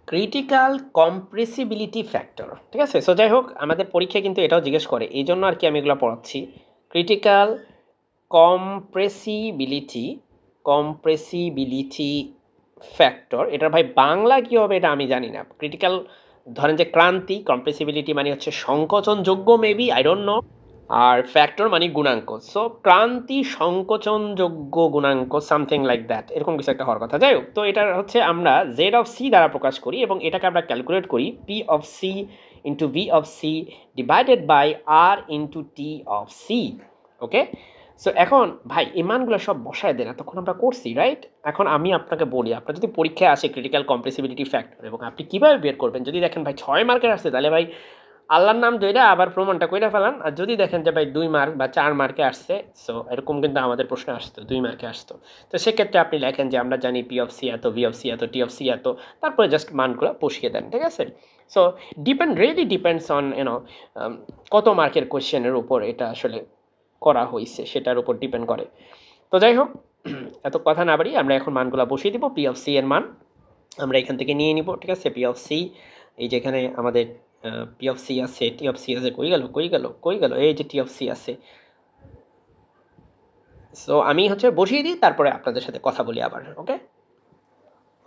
ক্রিটিক্যাল কম্প্রেসিবিলিটি ফ্যাক্টর, ঠিক আছে? সো যাই হোক, আমাদের পরীক্ষায় কিন্তু এটাও জিজ্ঞেস করে, এই জন্য আর কি আমি এগুলো পড়াচ্ছি। ক্রিটিক্যাল কম্প্রেসিবিলিটি ফ্যাক্টর, এটার ভাই বাংলা কী হবে এটা আমি জানি না। ক্রিটিক্যাল, ধরেন যে ক্রান্তি, কম্প্রেসিবিলিটি মানে হচ্ছে সংকোচনযোগ্য, মেবি, আই ডোন্ট নো। আর ফ্যাক্টর মানে গুণাঙ্ক, সো ক্রান্তি সংকোচনযোগ্য গুণাঙ্ক, সামথিং লাইক দ্যাট, এরকম কিছু একটা হওয়ার কথা। যাই হোক, তো এটা হচ্ছে আমরা জেড অফ সি দ্বারা প্রকাশ করি এবং এটাকে আমরা ক্যালকুলেট করি P of C into V of C divided by R into T of C. Okay, so এখন ভাই এই মানগুলো সব বসায় দেন, তখন আমরা করছি, রাইট? এখন আমি আপনাকে বলি, আপনার যদি পরীক্ষায় আসে ক্রিটিক্যাল কম্প্রেসিবিলিটি ফ্যাক্টর এবং আপনি কীভাবে বের করবেন, যদি দেখেন ভাই 6 মার্কের আসছে, তাহলে ভাই আল্লাহর নাম ধইরা আবার প্রমাণটা কইরা ফেলান। আর যদি দেখেন যে ভাই 2 মার্ক বা 4 মার্কে আসছে, সো এরকম কিন্তু আমাদের প্রশ্ন আসতো 2 মার্কে আসতো, তো সেক্ষেত্রে আপনি লেখেন যে আমরা জানি পি অফ সি এত, ভি অফ সি এত, টি অফ সি এত, তারপরে জাস্ট মানগুলো বসিয়ে দেন, ঠিক আছে? সো রিয়েলি ডিপেন্ডস অন কত মার্কের কোয়েশ্চেনের উপর এটা আসলে করা হয়েছে, সেটার উপর ডিপেন্ড করে। তো যাই হোক, এত কথা না বাড়ি, আমরা এখন মানগুলো বসিয়ে দিব। পি অফ সি এর মান আমরা এখান থেকে নিয়ে নিব, ঠিক আছে? পি অফ সি, এই যে এখানে আমাদের পি অফ সি আছে, টি অফ সি আছে, কই গেল, এই যে টি অফ সি আছে। সো আমি হচ্ছে বসিয়ে দিই, তারপরে আপনাদের সাথে কথা বলি আবার।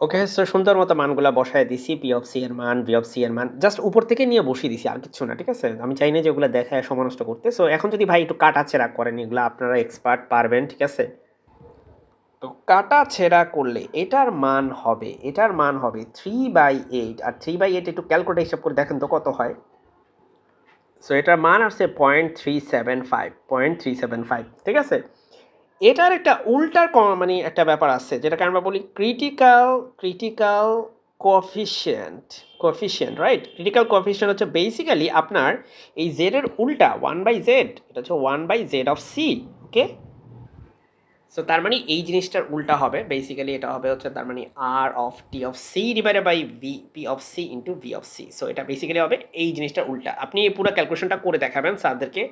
ওকে, সো সুন্দর মতো মানগুলো বসায় দিছি, পি অফ সি এর মান, ভি অফ সি এর মান জাস্ট উপর থেকে নিয়ে বসিয়ে দিছি, আর কিছু না, ঠিক আছে? আমি চাই না যে ওগুলো দেখায় সময় নষ্ট করতে। সো এখন যদি ভাই একটু কাটাছেড়া করেন, এগুলো আপনারা এক্সপার্ট, পারবেন, ঠিক আছে? তো কাটাছেড়া করলে এটার মান হবে 3/8, আর 3/8 একটু ক্যালকুলেট হিসাব করে দেখেন তো কত হয়। সো এটার মান আসছে 0.375, ঠিক আছে? এটার একটা উল্টার মানে একটা ব্যাপার আছে যেটাকে আমরা বলি critical coefficient right? Critical coefficient হচ্ছে বেসিক্যালি আপনার এই জেড এর উল্টা 1/z, এটা হচ্ছে 1/z of C. Okay, so তার মানে এই জিনিসটার উল্টা হবে, বেসিক্যালি এটা হবে হচ্ছে তার মানে R of T of C divided by V P of C into V of C. So এটা বেসিক্যালি হবে এই জিনিসটার উল্টা। আপনি এই পুরো ক্যালকুলেশনটা করে দেখাবেন স্যারদেরকে,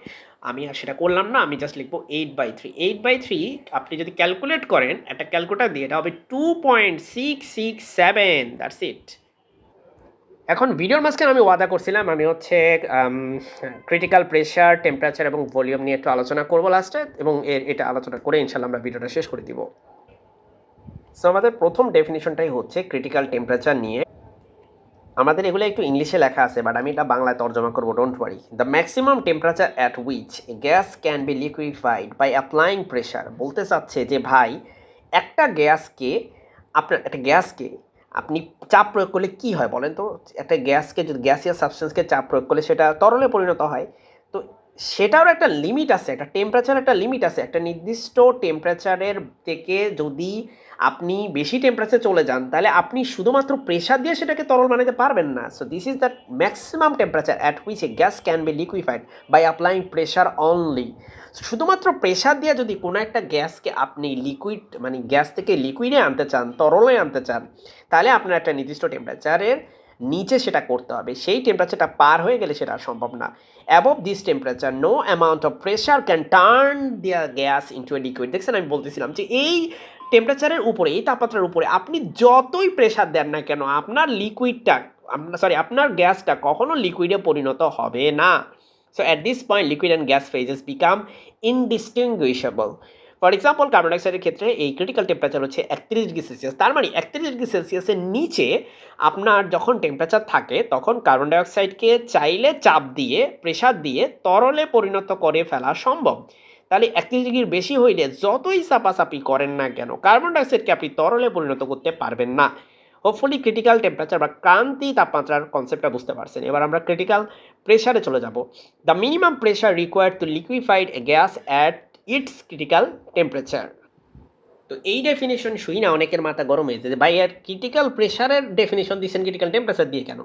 আমি আর সেটা করলাম না, আমি জাস্ট লিখবো 8/3। 8/3 আপনি যদি ক্যালকুলেট করেন একটা ক্যালকুলেটার দিয়ে, এটা হবে 2.667, দ্যাটস ইট। এখন ভিডিওর মাঝখানে আমি ওয়াদা করছিলাম আমি হচ্ছে ক্রিটিক্যাল প্রেশার, টেম্পারেচার এবং ভলিউম নিয়ে একটু আলোচনা করবো লাস্টে, এবং এটা আলোচনা করে ইনশাল্লাহ আমরা ভিডিওটা শেষ করে দিব। সো আমাদের প্রথম ডেফিনিশনটাই হচ্ছে ক্রিটিক্যাল টেম্পারেচার নিয়ে। আমাদের এগুলো একটু ইংলিশে লেখা আছে, বাট আমি এটা বাংলায় তর্জমা করবো, don't worry. The maximum temperature at which a gas can be liquefied by applying pressure. বলতে চাচ্ছে যে ভাই, একটা গ্যাসকে একটা গ্যাসকে আপনি চাপ প্রয়োগ করলে কি হয় বলেন তো? একটা গ্যাসকে যদি গ্যাসিয়াস সাবস্টেন্সকে চাপ প্রয়োগ করলে সেটা তরলে পরিণত হয়। তো সেটারও একটা লিমিট আছে, একটা টেম্পারেচার একটা লিমিট আছে। একটা নির্দিষ্ট টেম্পারেচারের থেকে যদি আপনি বেশি টেম্পারেচারে চলে যান তাহলে আপনি শুধুমাত্র প্রেশার দিয়ে সেটাকে তরল বানাতে পারবেন না। So this is the maximum temperature at which a gas can be liquefied by applying pressure only. শুধুমাত্র প্রেশার দিয়ে যদি কোনো একটা গ্যাসকে আপনি লিকুইড মানে গ্যাস থেকে লিকুইডে আনতে চান, তরলে আনতে চান, তাহলে আপনার একটা নির্দিষ্ট টেম্পারেচারের নিচে সেটা করতে হবে। সেই টেম্পারেচারটা পার হয়ে গেলে সেটা সম্ভব না। Above this temperature no amount of pressure can turn their gas into a liquid. দেখছেন, আমি বলতেছিলাম যে এই টেম্পারেচারের উপরে, এই তাপমাত্রার উপরে আপনি যতই প্রেশার দেন না কেন, আপনার লিকুইডটা আপনার গ্যাসটা কখনো লিকুইডে পরিণত হবে না। So at this point liquid and gas phases become indistinguishable. For example, carbon ডাইঅক্সাইডের ক্ষেত্রে এই ক্রিটিক্যাল টেম্পারেচার হচ্ছে 31°C। তার মানে 31°C নিচে আপনার যখন টেম্পারেচার থাকে তখন কার্বন ডাইঅক্সাইডকে চাইলে চাপ দিয়ে, প্রেশার দিয়ে তরলে পরিণত করে ফেলা সম্ভব। তাহলে 31 ডিগ্রির বেশি হইলে যতই চাপাচাপি করেন না কেন, কার্বন ডাইঅক্সাইডকে আপনি তরলে পরিণত করতে পারবেন না। হোপফুলি ক্রিটিক্যাল টেম্পারেচার বা ক্রান্তি তাপমাত্রার কনসেপ্টটা বুঝতে পারছেন। এবার আমরা ক্রিটিক্যাল প্রেশারে চলে যাব। The minimum pressure required to liquefied A gas at it's critical temperature. তো এই ডেফিনেশন শুই না অনেকের মাথা গরম হয়েছে যে ভাই, আর ক্রিটিক্যাল প্রেশারের ডেফিনেশন দিচ্ছেন ক্রিটিক্যাল টেম্পারেচার দিয়ে কেন?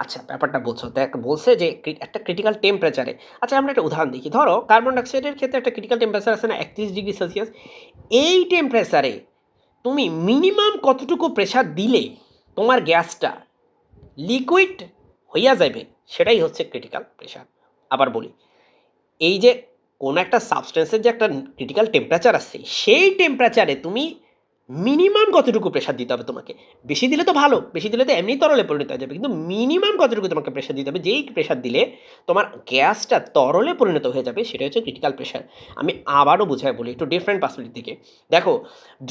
আচ্ছা, ব্যাপারটা বলছো দেখ, বলছে যে একটা ক্রিটিক্যাল টেম্পারেচারে, আচ্ছা আমরা একটা উদাহরণ দেখি। ধরো কার্বন ডাইঅক্সাইডের ক্ষেত্রে একটা ক্রিটিক্যাল টেম্পারেচার আছে না, 31°C। এই টেম্পারেচারে তুমি মিনিমাম কতটুকু প্রেশার দিলে তোমার গ্যাসটা লিকুইড হইয়া যাবে, সেটাই হচ্ছে ক্রিটিক্যাল প্রেশার। আবার বলি, এই যে কোনো একটা সাবস্টেন্সের যে একটা ক্রিটিক্যাল টেম্পারেচার আছে, সেই টেম্পারেচারে তুমি মিনিমাম কতটুকু প্রেশার দিতে হবে তোমাকে। বেশি দিলে তো ভালো, বেশি দিলে তো এমনি তরলে পরিণত হয়ে যাবে, কিন্তু মিনিমাম কতটুকু তোমাকে প্রেশার দিতে হবে, যেই প্রেশার দিলে তোমার গ্যাসটা তরলে পরিণত হয়ে যাবে, সেটা হচ্ছে ক্রিটিক্যাল প্রেশার। আমি আবারও বুঝাই বলি একটু ডিফারেন্ট পার্সপেক্টিভ থেকে। দেখো,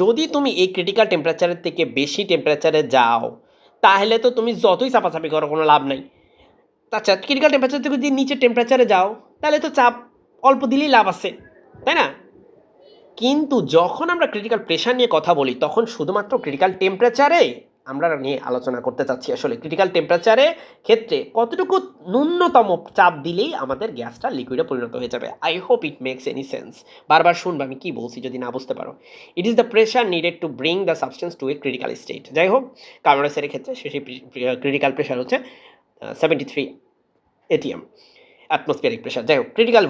যদি তুমি এই ক্রিটিক্যাল টেম্পারেচারের থেকে বেশি টেম্পারেচারে যাও, তাহলে তো তুমি যতই চাপাচাপি করো কোনো লাভ নাই। আচ্ছা, ক্রিটিক্যাল টেম্পারেচার থেকে যদি নিচে টেম্পারেচারে যাও, তাহলে তো চাপ অল্প দিলেই লাভ আছে, তাই না? কিন্তু যখন আমরা ক্রিটিক্যাল প্রেশার নিয়ে কথা বলি, তখন শুধুমাত্র ক্রিটিক্যাল টেম্পারেচারে আমরা নিয়ে আলোচনা করতে চাচ্ছি। আসলে ক্রিটিক্যাল টেম্পারেচারে ক্ষেত্রে কতটুকু ন্যূনতম চাপ দিলেই আমাদের গ্যাসটা লিকুইডে পরিণত হয়ে যাবে। I hope it makes any sense. বারবার শুনবে আমি কি বলছি যদি না বুঝতে পারো। It is the pressure needed to bring the substance to a critical state. যাই হোক, কার্বন ডাইঅক্সাইডের ক্ষেত্রে সেই ক্রিটিক্যাল প্রেশার হচ্ছে 73 ATM, অ্যাটমসফিয়ারিক প্রেশার। যাই হোক, ক্রিটিক্যাল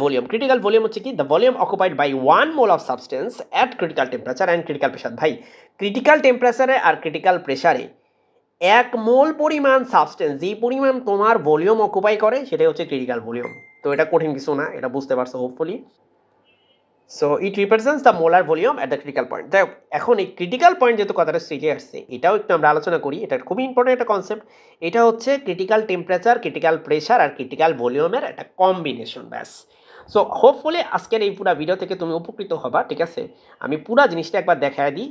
ভলিউম হচ্ছে কি? The volume occupied by 1 mole of substance at critical temperature and critical pressure. ভাই, ক্রিটিক্যাল টেম্পারেচারে আর ক্রিটিক্যাল প্রেশারে 1 মোল পরিমাণ সাবস্টেন্স যেই পরিমাণ তোমার ভলিউম অকুপাই করে, সেটাই হচ্ছে ক্রিটিক্যাল ভলিউম। তো এটা কঠিন কিছু না, এটা বুঝতে পারছো hopefully. So it represents the molar volume at the critical point. যাই হোক, এখন এই ক্রিটিক্যাল পয়েন্ট যেহেতু কথাটা সিরিয়ে আসছে, এটাও একটু আমরা আলোচনা করি। এটা খুবই ইম্পর্টেন্ট একটা কনসেপ্ট। এটা হচ্ছে ক্রিটিক্যাল টেম্পারেচার, ক্রিটিক্যাল প্রেশার আর ক্রিটিক্যাল ভলিউমের একটা কম্বিনেশন, ব্যাস। সো হোপফুলি আজকের এই পুরো ভিডিও থেকে তুমি উপকৃত হবা, ঠিক আছে? আমি পুরো জিনিসটা একবার দেখায় দিই।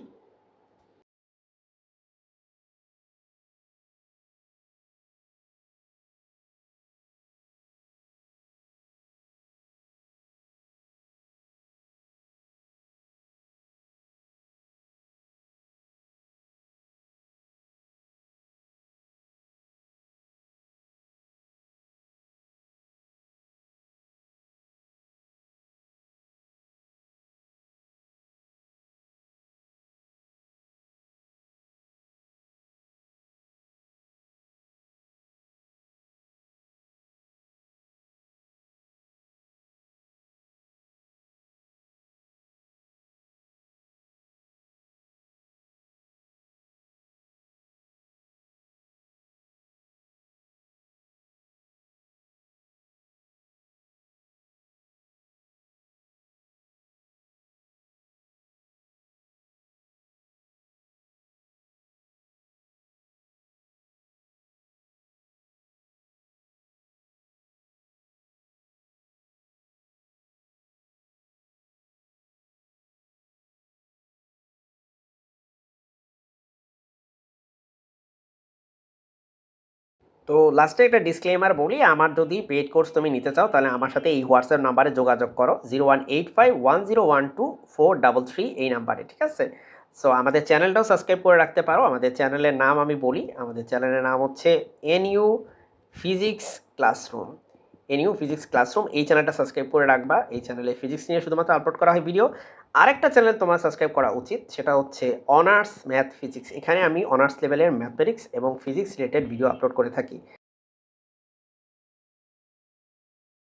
তো লাস্টে একটা ডিসক্লেমার বলি, আমার যদি পেইড কোর্স তুমি নিতে চাও তাহলে আমার সাথে এই হোয়াটসঅ্যাপ নাম্বারে যোগাযোগ করো 01851012 এই নাম্বারে, ঠিক আছে? সো আমাদের চ্যানেলটাও সাবস্ক্রাইব করে রাখতে পারো। আমাদের চ্যানেলের নাম আমি বলি, আমাদের চ্যানেলের নাম হচ্ছে NU physics classroom. NU physics classroom এই চ্যানেলটা সাবস্ক্রাইব করে রাখবা। এই চ্যানেলে ফিজিক্স নিয়ে শুধুমাত্র আপলোড করা হয় ভিডিও। আরেকটা চ্যানেল তোমার সাবস্ক্রাইব করা উচিত, সেটা হচ্ছে অনার্স ম্যাথ ফিজিক্স। এখানে আমি অনার্স লেভেলের ম্যাথমেটিক্স এবং ফিজিক্স রিলেটেড ভিডিও আপলোড করে থাকি।